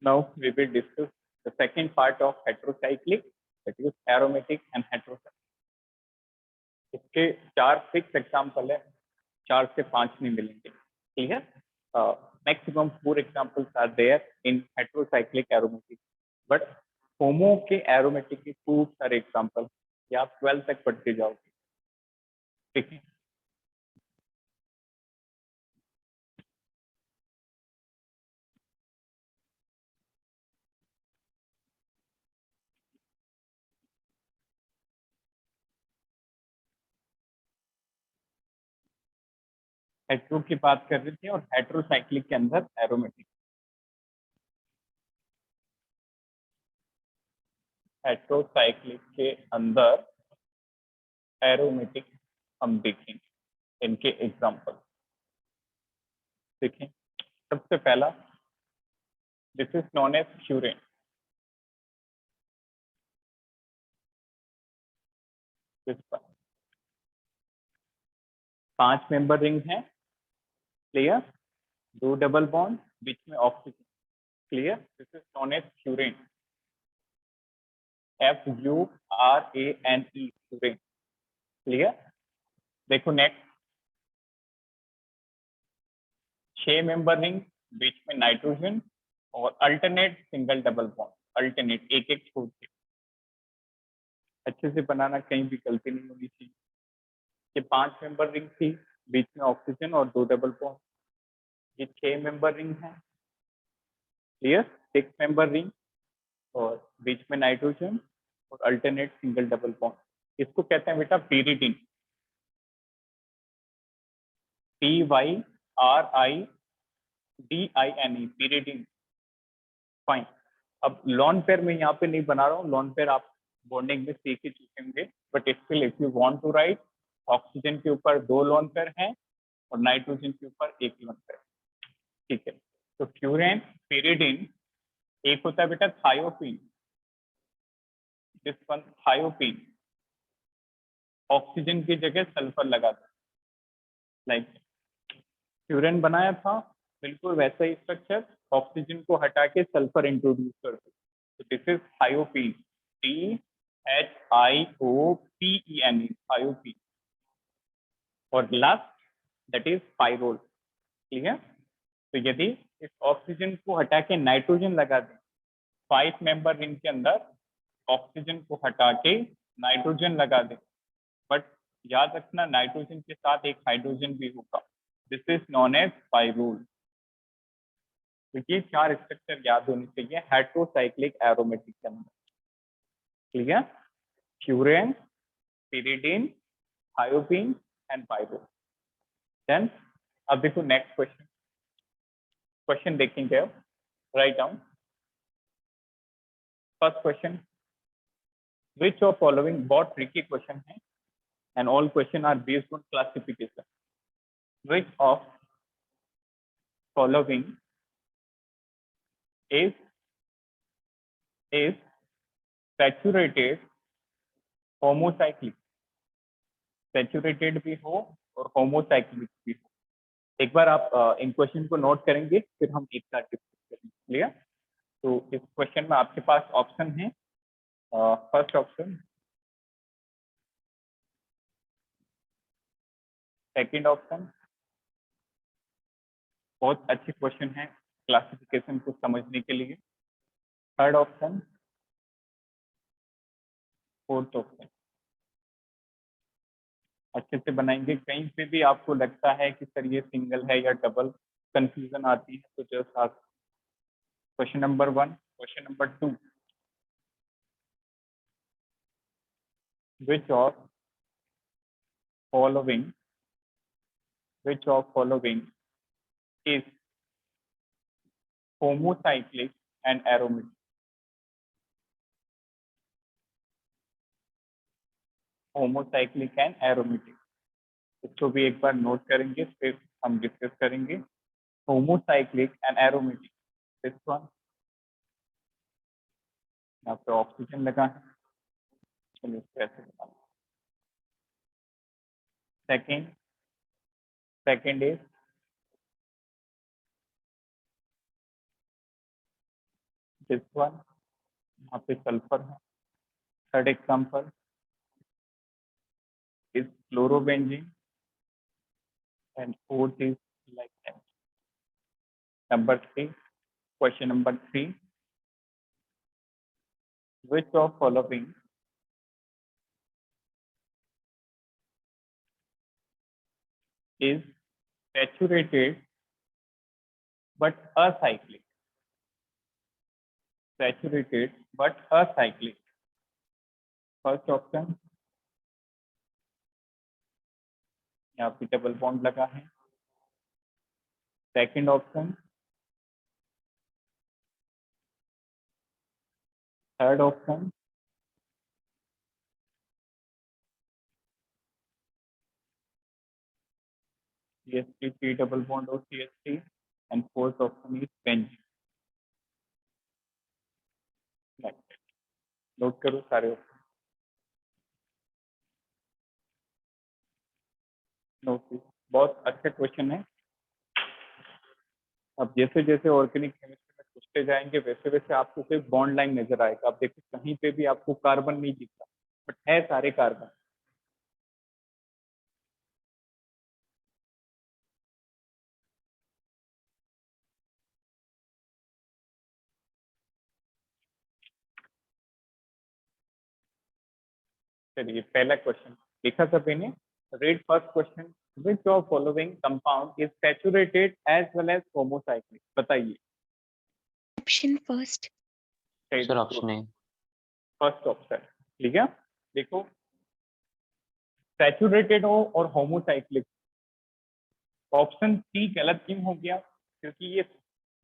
Now we will discuss the second part of heterocyclic, that is aromatic and heterocyclic. इसके 4 फिक्स एग्जांपल है, 4 से 5 नहीं मिलेंगे. Clear? Maximum 4 examples are there in heterocyclic aromatic, but homo के aromatic के खूब सारे example ये आप 12 तक पढ़ते जाओगे. ठीक है? हेट्रो की बात कर रहे थे और हेटेरोसाइक्लिक के अंदर एरोमेटिक. हेटेरोसाइक्लिक के अंदर एरोमेटिक हम देखेंगे. इनके एग्जांपल देखें. सबसे पहला, this is known as furan. This 5 member ring है. क्लियर? 2 डबल बॉन्ड, बीच में oxygen. Clear? This is known as furan. FURANE, furan. Clear? देखो नेक्स्ट, 6 मेंबर रिंग, बीच में नाइट्रोजन और alternate single double bond. Alternate, एक एक छोड़ के. अच्छे से बनाना, कहीं भी गलती नहीं होनी चाहिए. ये 5 मेंबर रिंग थी, बीच में ऑक्सीजन और 2 डबल बॉन्ड. ये 6 मेंबर रिंग है. क्लियर? 6 मेंबर रिंग और बीच में नाइट्रोजन और अल्टरनेट सिंगल डबल बॉन्ड. इसको कहते हैं बेटा पीरिडीन. PYRIDINE, pyridine. फाइन. अब लॉन पेयर में यहाँ पे नहीं बना रहा हूँ. लॉन पेयर आप बॉन्डिंग में सीख ही चुके होंगे, but still if you want to write, oxygen के ऊपर 2 लॉन पेयर हैं और नाइट्रोजन के ऊपर 1 लॉन पेयर. ठीक है? तो फ्यूरेन, पीरिडीन. एक होता है बेटा thiophene. This one thiophene. Oxygen की जगह सल्फर लगा दो. लाइक फ्यूरेन बनाया था, बिल्कुल वैसा ही स्ट्रक्चर, ऑक्सीजन को हटा के सल्फर इंट्रोड्यूस कर दो. तो दिस इज थायोपीन. THIOPENE, थायोपीन. और लास्ट, दैट इज पाइरोल. ठीक है? तो यदि इस ऑक्सीजन को हटा के नाइट्रोजन लगा दें, 5 मेंबर रिंग के अंदर ऑक्सीजन को हटा के नाइट्रोजन लगा दें, बट याद रखना नाइट्रोजन के साथ एक हाइड्रोजन भी होगा. This is known as pyrrole. तो ये 4 स्ट्रक्चर याद होनी चाहिए हेट्रोसाइक्लिक एरोमेटिक के अंदर। Clear? Furan, pyridine, thiopene and pyrrole. Then अब देखो नेक्स्ट क्वेश्चन। क्वेश्चन देखेंगे अब, write down. First question, which of following बहुत tricky क्वेश्चन है and all question are based on classification. Which of following is saturated homocyclic? Saturated भी हो और homocyclic भी हो। एक बार आप इन क्वेश्चन को नोट करेंगे, फिर हम एक साथ डिस्कस करेंगे। क्लियर? तो इस क्वेश्चन में आपके पास ऑप्शन है, फर्स्ट ऑप्शन, सेकंड ऑप्शन, बहुत अच्छी क्वेश्चन है क्लासिफिकेशन को समझने के लिए, थर्ड ऑप्शन, फोर्थ ऑप्शन। अच्छे से बनाएंगे। कहीं पे भी आपको लगता है कि सर ये सिंगल है या डबल, कंफ्यूजन आती है, तो just ask. Question number 1, question number 2, which of following is homocyclic and aromatic? Homocyclic and aromatic, इसको भी एक बार नोट करेंगे, फिर हम डिस्कस करेंगे। Homocyclic and aromatic, this one. यहाँ पे ऑक्सीजन लगा है, चलिए इसको ऐसे बना। सेकंड इज दिस वन, यहाँ पे सल्फर है। Third example is chlorobenzene and fourth is like that. Number 3, question number 3, which of following is saturated but acyclic? Saturated but acyclic. First option, यहाँ पे डबल बॉन्ड लगा है। Second option, third option, CH3 double bond और CH3, and fourth option is benzene. Note करो सारे option, note. बहुत अच्छा question है। अब जैसे जैसे ऑर्गेनिक केमिस्ट्री में पूछते जाएंगे, वैसे वैसे आपको सिर्फ बॉन्ड लाइन नजर आएगा। आप देखो कहीं पे भी आपको कार्बन नहीं दिखता, बट है सारे कार्बन। चलिए पहला क्वेश्चन लिखा सभी ने, read first question, which of following compound is saturated as well as homocyclic? बताइए। Option first. Sir option A. First option, ठीक है। देखो सैचुरेटेड हो और होमोसाइक्लिक, ऑप्शन सी गलत क्यों हो गया? क्योंकि ये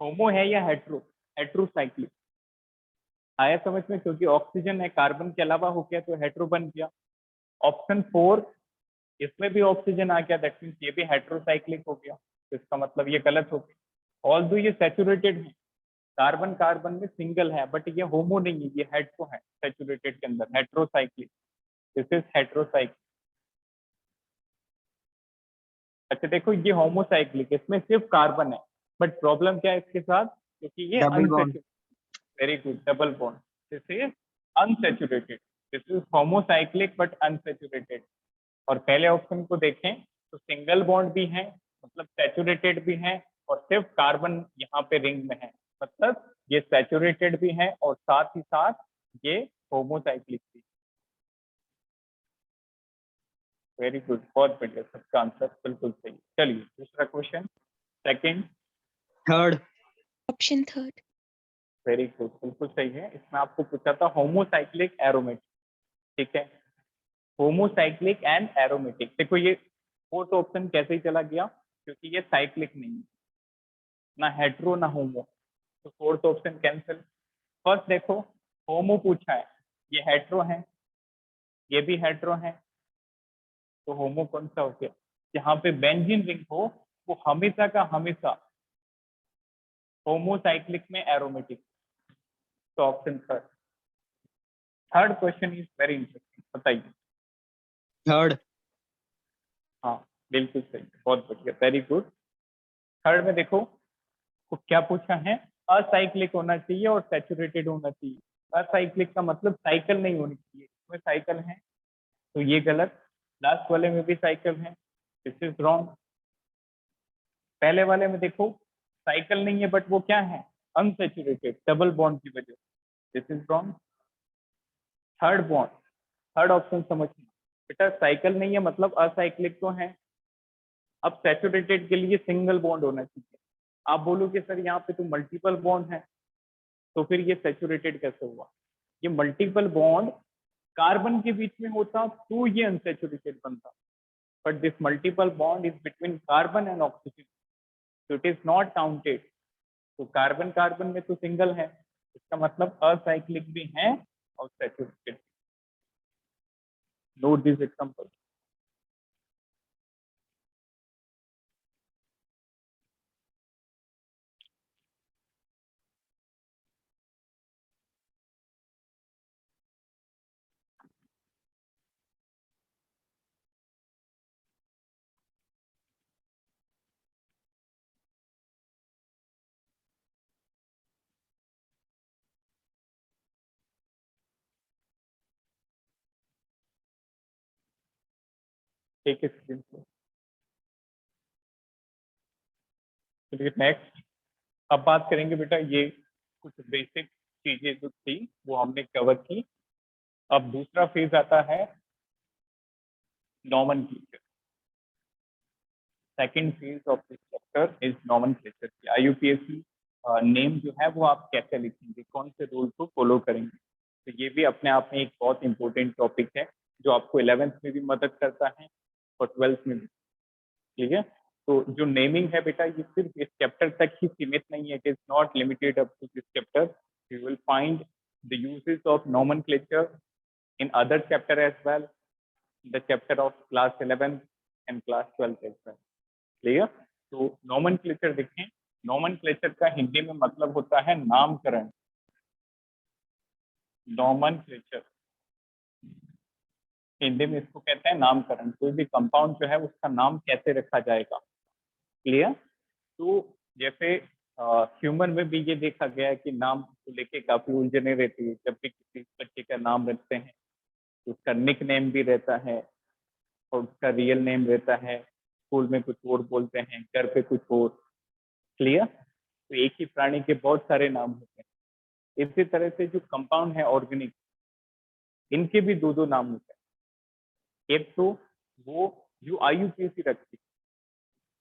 होमो है या हेट्रोसाइक्लिक, आया समझ में? क्योंकि ऑक्सीजन है, कार्बन के अलावा हो गया तो हेट्रो बन गया। ऑप्शन 4, इसमें भी ऑक्सीजन आ गया, दैट मीन्स ये भी हेट्रोसाइक्लिक हो गया, तो इसका मतलब ये गलत हो गया। ऑल्दो ये सैचुरेटेड है, कार्बन कार्बन में सिंगल है, बट ये होमो नहीं है, ये हेट्रो है सैचुरेटेड के अंदर, हेट्रोसाइक्लिक। This is heterocyclic. अच्छा देखो ये होमोसाइक्लिक, इसमें सिर्फ कार्बन है, बट प्रॉब्लम क्या है इसके साथ? क्योंकि ये Double bond. Unsaturated. Very good, double bond. This is unsaturated, this is homocyclic but unsaturated. और पहले ऑप्शन को देखें तो सिंगल बॉन्ड भी है, मतलब सैचुरेटेड भी है, और सिर्फ कार्बन यहाँ पे रिंग में है, मतलब ये सैचुरेटेड भी है और साथ ही साथ ये होमोसाइक्लिक भी। वेरी गुड, बहुत बढ़िया, सबका आंसर बिल्कुल सही। चलिए दूसरा question, second. Third, Option third. Very good, बिल्कुल सही है। इसमें आपको पूछा था होमोसाइक्लिक एरोमेटिक, ठीक है, होमोसाइक्लिक एंड एरोमेटिक। देखो ये फोर्थ ऑप्शन कैसे ही चला गया, क्योंकि ये साइक्लिक नहीं है, ना हेट्रो ना होमो, तो फोर्थ ऑप्शन कैंसिल। फर्स्ट देखो, होमो पूछा है, ये हेट्रो है, ये भी हेट्रो है, तो होमो कौन सा हो गया? जहाँ पे बेंजीन रिंग हो वो हमेशा का हमेशा होमोसाइक्लिक में एरोमेटिक, तो option third. Third question is very interesting, बताइए। थर्ड, हाँ बिल्कुल सही, बहुत बढ़िया, वेरी गुड। थर्ड में देखो तो क्या पूछा है, असाइक्लिक होना चाहिए और सैचुरेटेड होना चाहिए। असाइक्लिक का मतलब साइकिल नहीं होनी चाहिए, इसमें साइकिल है तो ये गलत। लास्ट वाले में भी साइकिल है, दिस इज रॉन्ग। पहले वाले में देखो साइकिल नहीं है बट वो क्या है, अनसैचुरेटेड, डबल बॉन्ड की वजह से, this is wrong. Third bond, third option समझना बेटा, साइकिल नहीं है मतलब असाइक्लिक तो है। अब सैचुरेटेड के लिए सिंगल बॉन्ड होना चाहिए। आप बोलोगे सर यहाँ पे तो मल्टीपल बॉन्ड है, तो फिर ये सैचुरेटेड कैसे हुआ? ये मल्टीपल बॉन्ड कार्बन के बीच में होता तो ये अनसैचुरेटेड बनता, but this multiple bond is between carbon and oxygen, so it is not counted। तो कार्बन कार्बन में तो सिंगल है, इसका मतलब असाइक्लिक भी है और सैचुरेटेड। Note this example. एक स्क्रीन पे, चलिए नेक्स्ट। अब बात करेंगे बेटा, ये कुछ बेसिक चीजें जो थी वो हमने कवर की। अब दूसरा फेज आता है nomenclature. Second phase of this chapter is nomenclature. IUPAC name जो है वो आप कैसे लिखेंगे, कौन से रूल को फॉलो करेंगे, तो ये भी अपने आप में एक बहुत इंपॉर्टेंट टॉपिक है जो आपको 11th में भी मदद करता है और 12th में भी, ठीक है। तो जो नेमिंग है बेटा ये सिर्फ इस चैप्टर तक ही सीमित नहीं है, it is not limited up to this chapter. You will find the uses of nomenclature in other chapter as well, the chapter of class 11 and class 12 as well, clear. तो नॉमेनक्लेचर देखें, nomenclature का हिंदी में मतलब होता है नामकरण। Nomenclature Hindi में इसको कहते हैं नामकरण, कोई भी कंपाउंड जो है उसका नाम कैसे रखा जाएगा, क्लियर। तो जैसे ह्यूमन में भी ये देखा गया है कि नाम को लेके काफी उलझने रहती है। जब भी किसी बच्चे का नाम रखते हैं तो उसका निक नेम भी रहता है और उसका रियल नेम रहता है, स्कूल में कुछ और बोलते हैं, घर पे कुछ और, क्लियर। तो एक ही प्राणी के बहुत सारे नाम होते हैं। इसी तरह से जो कंपाउंड है ऑर्गेनिक, इनके भी दो दो नाम होते हैं। एक तो वो जो आईयूपीएसी रखती है,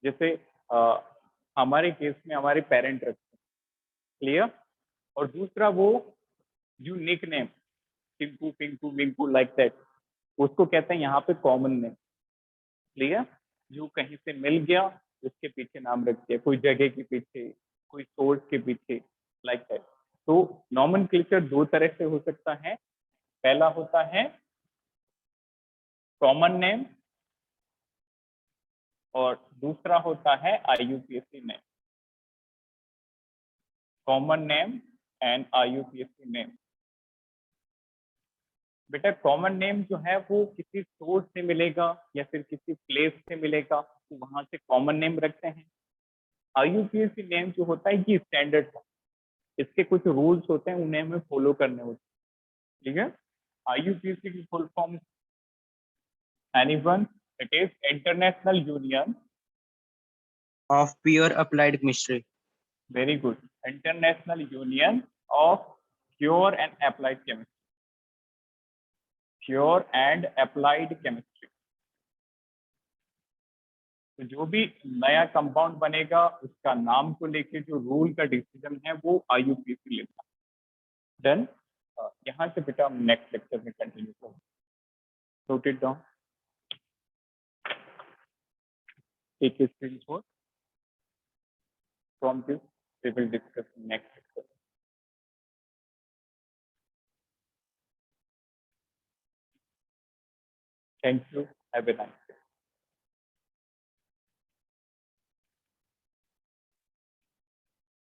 जैसे हमारे केस में हमारे पेरेंट रखते हैं, क्लियर। और दूसरा वो जो nickname, Tinku Pinku Minku like that, उसको कहते हैं यहाँ पे कॉमन नेम, क्लियर। जो कहीं से मिल गया उसके पीछे नाम रख दिया, कोई जगह के पीछे, कोई सोर्स के पीछे, लाइक दैट। तो नॉमेनक्लेचर दो तरह से हो सकता है। पहला होता है कॉमन नेम और दूसरा होता है IUPAC name. Common name and IUPAC name. बेटा कॉमन नेम जो है वो किसी सोर्स से मिलेगा या फिर किसी प्लेस से मिलेगा, तो वहां से कॉमन नेम रखते हैं। आईयूपीएसी नेम जो होता है ये स्टैंडर्ड है, इसके कुछ रूल्स होते हैं, उन्हें हमें फॉलो करने होते हैं, ठीक है। आईयूपीएसी की full form anyone, it is international union, of pure applied chemistry. Very good, international union of pure and applied chemistry, pure and applied chemistry. तो जो भी नया कंपाउंड बनेगा उसका नाम को लेके जो रूल का डिसीजन है वो IUPAC लेता है। डन। यहाँ से बेटा हम नेक्स्ट लेक्चर में कंटिन्यू करेंगे। Note it down, take a screenshot from this, we will discuss next lecture. Thank you, have a nice